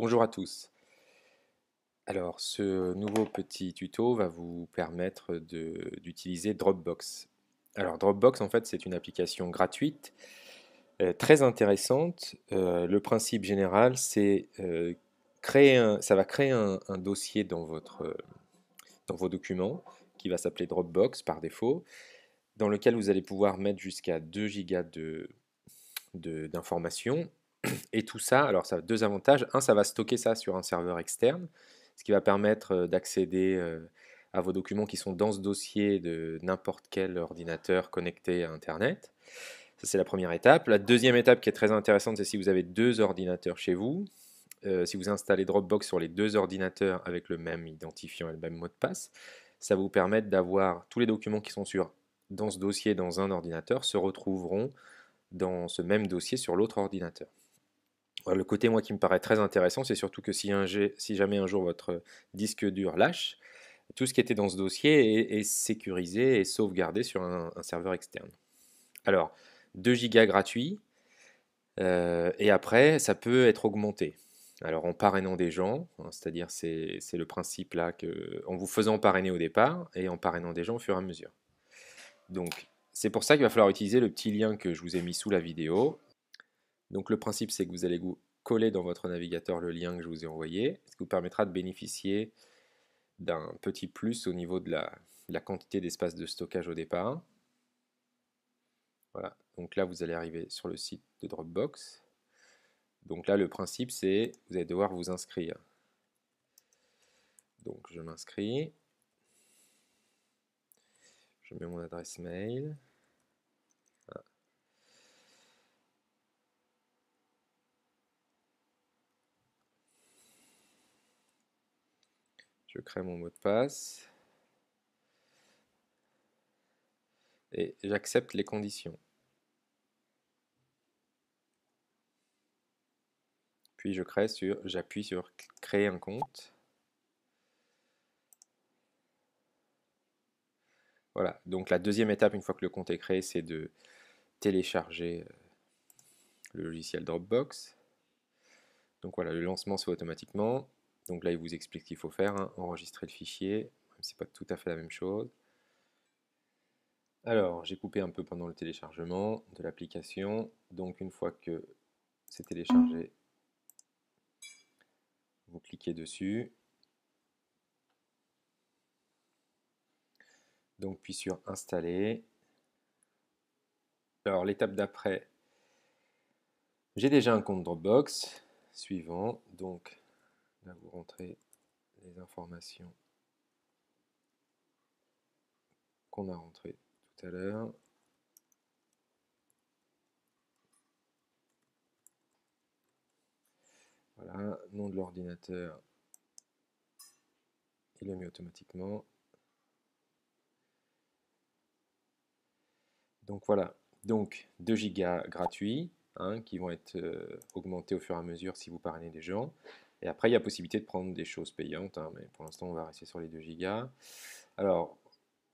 Bonjour à tous. Alors, ce nouveau petit tuto va vous permettre d'utiliser Dropbox. Alors, Dropbox, en fait, c'est une application gratuite, très intéressante. Le principe général, c'est ça va créer un dossier dans vos documents qui va s'appeler Dropbox par défaut, dans lequel vous allez pouvoir mettre jusqu'à 2 gigas d'informations. Et tout ça, alors ça a deux avantages. Un, ça va stocker ça sur un serveur externe, ce qui va permettre d'accéder à vos documents qui sont dans ce dossier de n'importe quel ordinateur connecté à Internet. Ça, c'est la première étape. La deuxième étape qui est très intéressante, c'est si vous avez deux ordinateurs chez vous. Si vous installez Dropbox sur les deux ordinateurs avec le même identifiant et le même mot de passe, ça va vous permettre d'avoir tous les documents qui sont dans ce dossier dans un ordinateur se retrouveront dans ce même dossier sur l'autre ordinateur. Le côté moi qui me paraît très intéressant, c'est surtout que si jamais un jour votre disque dur lâche, tout ce qui était dans ce dossier est sécurisé et sauvegardé sur un serveur externe. Alors, 2 gigas gratuits, et après, ça peut être augmenté. Alors, en parrainant des gens, hein, c'est-à-dire c'est le principe là, en vous faisant parrainer au départ et en parrainant des gens au fur et à mesure. Donc, c'est pour ça qu'il va falloir utiliser le petit lien que je vous ai mis sous la vidéo. Donc le principe, c'est que vous allez vous coller dans votre navigateur le lien que je vous ai envoyé, ce qui vous permettra de bénéficier d'un petit plus au niveau de la quantité d'espace de stockage au départ. Voilà, donc là vous allez arriver sur le site de Dropbox. Donc là le principe c'est vous allez devoir vous inscrire. Donc je m'inscris, je mets mon adresse mail. Voilà. Je crée mon mot de passe et j'accepte les conditions. Puis j'appuie sur créer un compte. Voilà, donc la deuxième étape, une fois que le compte est créé, c'est de télécharger le logiciel Dropbox. Donc voilà, le lancement se fait automatiquement. Donc là, il vous explique ce qu'il faut faire, hein, enregistrer le fichier, même si c'est pas tout à fait la même chose. Alors, j'ai coupé un peu pendant le téléchargement de l'application. Donc une fois que c'est téléchargé, vous cliquez dessus. Donc puis sur installer. Alors l'étape d'après, j'ai déjà un compte Dropbox. Suivant, donc là vous rentrez les informations qu'on a rentrées tout à l'heure. Voilà, nom de l'ordinateur, il le met automatiquement. Donc voilà, donc 2 gigas gratuits, hein, qui vont être augmentés au fur et à mesure si vous parrainez des gens. Et après, il y a possibilité de prendre des choses payantes, hein, mais pour l'instant, on va rester sur les 2 gigas. Alors,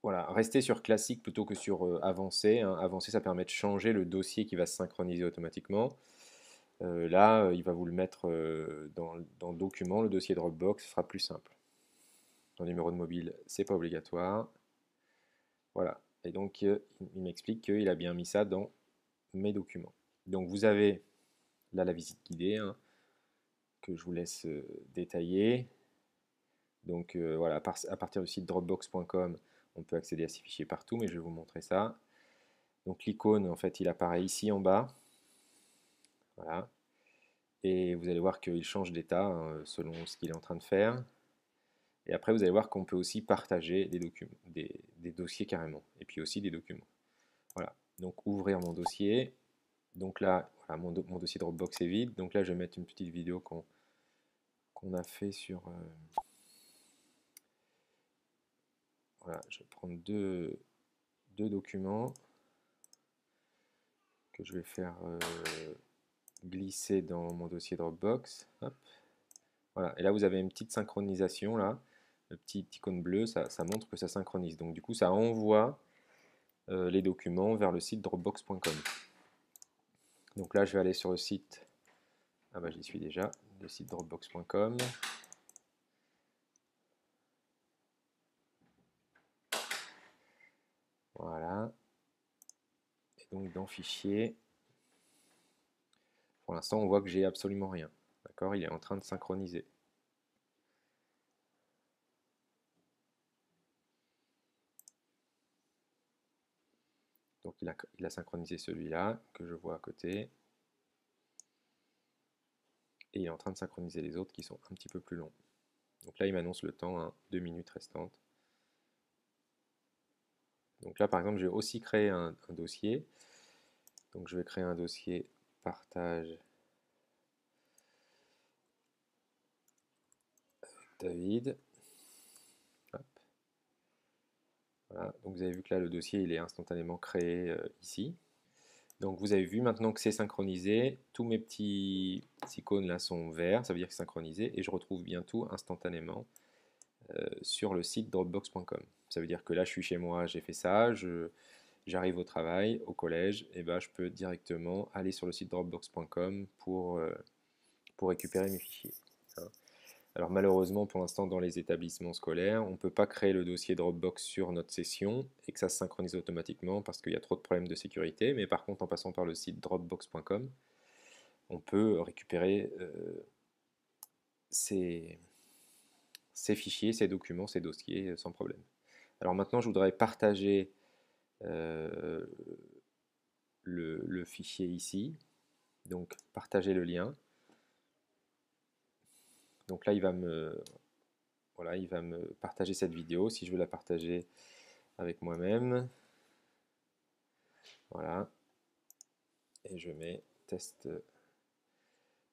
voilà, restez sur classique plutôt que sur avancé, hein. Avancé, ça permet de changer le dossier qui va se synchroniser automatiquement. Là, il va vous le mettre dans document, le dossier Dropbox, ce sera plus simple. Le numéro de mobile, c'est pas obligatoire. Voilà. Et donc, il m'explique qu'il a bien mis ça dans mes documents. Donc, vous avez là la visite guidée, hein, que je vous laisse détailler. Donc, voilà, à partir du site dropbox.com, on peut accéder à ces fichiers partout, mais je vais vous montrer ça. Donc, l'icône, en fait, il apparaît ici en bas. Voilà. Et vous allez voir qu'il change d'état, hein, selon ce qu'il est en train de faire. Et après, vous allez voir qu'on peut aussi partager des documents, des dossiers carrément, et puis aussi des documents. Voilà. Donc, ouvrir mon dossier. Donc là, voilà, mon dossier Dropbox est vide. Donc là, je vais mettre une petite vidéo qu'on a fait sur... voilà, je vais prendre deux documents que je vais faire glisser dans mon dossier Dropbox. Hop. Voilà, et là, vous avez une petite synchronisation, là. Le petit icône bleu, ça montre que ça synchronise. Donc du coup, ça envoie les documents vers le site dropbox.com. Donc là, je vais aller sur le site. Ah bah j'y suis déjà. le site dropbox.com. Voilà. Et donc dans Fichier, pour l'instant on voit que j'ai absolument rien. D'accord, il est en train de synchroniser. Donc il a synchronisé celui-là que je vois à côté. Et il est en train de synchroniser les autres qui sont un petit peu plus longs. Donc là il m'annonce le temps, hein, 2 minutes restantes. Donc là par exemple je vais aussi créer un dossier. Donc je vais créer un dossier partage David. Hop. Voilà. Donc vous avez vu que là le dossier il est instantanément créé ici. Donc vous avez vu maintenant que c'est synchronisé, tous mes petits icônes là sont verts, ça veut dire que c'est synchronisé et je retrouve bien tout instantanément sur le site dropbox.com. Ça veut dire que là je suis chez moi, j'ai fait ça, j'arrive au travail, au collège, et ben je peux directement aller sur le site dropbox.com pour récupérer mes fichiers. Hein. Alors malheureusement pour l'instant dans les établissements scolaires, on ne peut pas créer le dossier Dropbox sur notre session et que ça se synchronise automatiquement parce qu'il y a trop de problèmes de sécurité, mais par contre en passant par le site dropbox.com, on peut récupérer ces fichiers, ces documents, ces dossiers sans problème. Alors maintenant je voudrais partager le fichier ici, donc partager le lien. Donc là il va me partager cette vidéo si je veux la partager avec moi-même. Voilà. Et je mets test.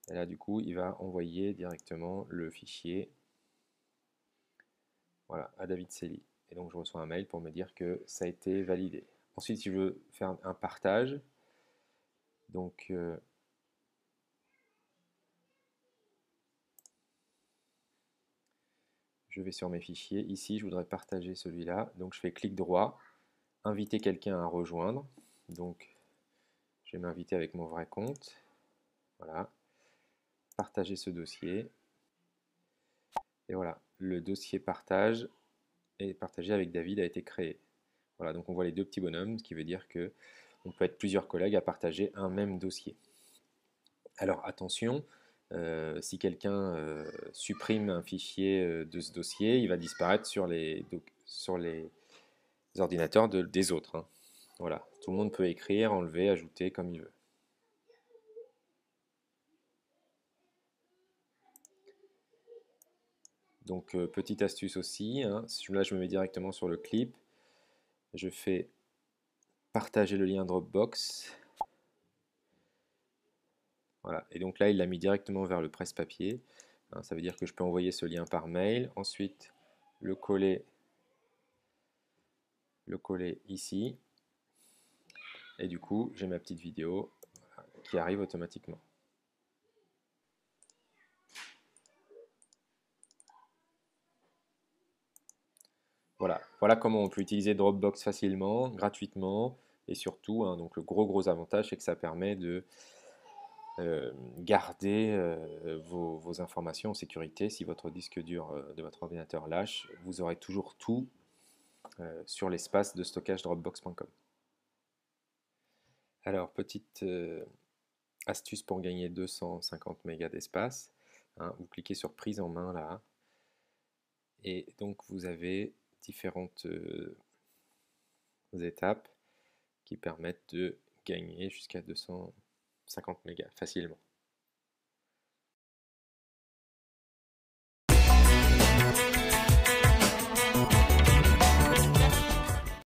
Et là, du coup, il va envoyer directement le fichier, voilà, à David Célie. Et donc, je reçois un mail pour me dire que ça a été validé. Ensuite, si je veux faire un partage, donc je vais sur mes fichiers. Ici, je voudrais partager celui-là. Donc, je fais clic droit, inviter quelqu'un à rejoindre. Donc, je vais m'inviter avec mon vrai compte. Voilà. Partager ce dossier. Et voilà, le dossier partage et partagé avec David a été créé. Voilà, donc on voit les deux petits bonhommes, ce qui veut dire que on peut être plusieurs collègues à partager un même dossier. Alors attention, si quelqu'un supprime un fichier de ce dossier, il va disparaître sur les ordinateurs des autres. Hein. Voilà, tout le monde peut écrire, enlever, ajouter comme il veut. Donc petite astuce aussi, hein, là je me mets directement sur le clip, je fais partager le lien Dropbox. Voilà. Et donc là, il l'a mis directement vers le presse-papier. Hein, ça veut dire que je peux envoyer ce lien par mail. Ensuite, le coller ici. Et du coup, j'ai ma petite vidéo qui arrive automatiquement. Voilà. Voilà comment on peut utiliser Dropbox facilement, gratuitement. Et surtout, hein, donc le gros avantage, c'est que ça permet de garder vos informations en sécurité. Si votre disque dur de votre ordinateur lâche, vous aurez toujours tout sur l'espace de stockage dropbox.com. Alors, petite astuce pour gagner 250 mégas d'espace. Hein, vous cliquez sur prise en main là. Et donc, vous avez différentes étapes qui permettent de gagner jusqu'à 250 mégas facilement.